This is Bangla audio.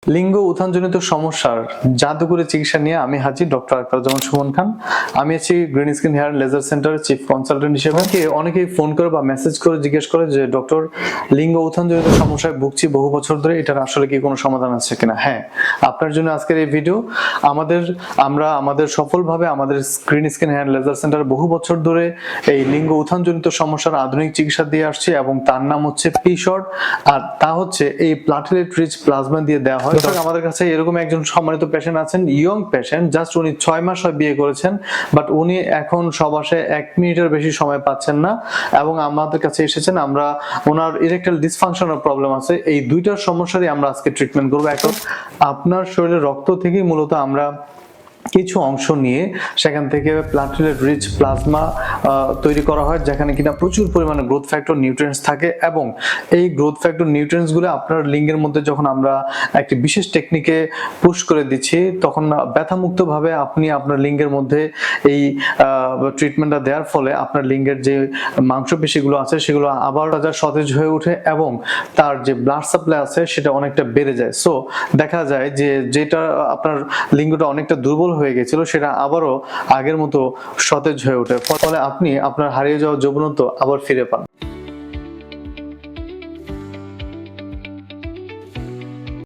লিঙ্গ উত্থানজনিত সমস্যার জাদুকরী চিকিৎসা নিয়ে আমি হাজির ডক্টর আকরামুজ্জামান সুমন খান। আমি আছি গ্রিন স্কিন হেয়ার লেজার সেন্টারের চিফ কনসালটেন্ট হিসেবে। অনেকেই ফোন করে বা মেসেজ করে জিজ্ঞেস করে যে ডক্টর, লিঙ্গ উত্থানজনিত সমস্যায় ভুগছি বহু বছর ধরে, এটার আসলে কি কোনো সমাধান আছে কিনা? হ্যাঁ, আপনার জন্য আজকের এই ভিডিও। আমরা আমাদের সফলভাবে আমাদের green skin hair laser centre বহু বছর ধরে এই লিঙ্গ উত্থানজনিত সমস্যার আধুনিক চিকিৎসা দিয়ে আসছি এবং তার নাম হচ্ছে পি-শর্ট, আর তা হচ্ছে এই প্লাটিলেট রিচ প্লাজমা দিয়ে দেওয়া হয়। আমাদের কাছে এরকম একজন সম্মানিত পেশেন্ট আছেন, ইয়ং পেশেন্ট, জাস্ট উনি 6 মাস হয় বিয়ে করেছেন, বাট উনি এখন সবাসে 1 মিনিটের বেশি সময় পাচ্ছেন না এবং আমাদের কাছে এসেছেন। আমরা ওনার ইরেকটাইল ডিসফাংশনের প্রবলেম আছে, এই দুইটার সমস্যারই আমরা আজকে ট্রিটমেন্ট করবো। এখন আপনার শরীরের রক্ত থেকেই মূলত আমরা কিছু অংশ নিয়ে সেখান থেকে প্লাটিলেট রিচ প্লাজমা তৈরি করা হয়, যেখানে কিনা প্রচুর পরিমাণে গ্রোথ ফ্যাক্টর নিউট্রিয়েন্টস থাকে এবং এই গ্রোথ ফ্যাক্টর নিউট্রিয়েন্টস গুলো আপনার লিঙ্গের মধ্যে যখন আমরা একটি বিশেষ টেকনিকে পুশ করে দিচ্ছি, তখন ব্যথামুক্ত ভাবে আপনি আপনার লিঙ্গের মধ্যে এই ট্রিটমেন্টটা দেওয়ার ফলে আপনার লিঙ্গের যে মাংসপেশিগুলো আছে সেগুলো আবার সতেজ হয়ে ওঠে এবং তার যে ব্লাড সাপ্লাই আছে সেটা অনেকটা বেড়ে যায়। সো দেখা যায় যে যেটা আপনার লিঙ্গটা অনেকটা দুর্বল হয়ে গেছিল সেটা আবারও আগের মতো সতেজ হয়ে ওঠে, ফলে আপনি আপনার হারিয়ে যাওয়া যৌবনত্ব আবার ফিরে পান।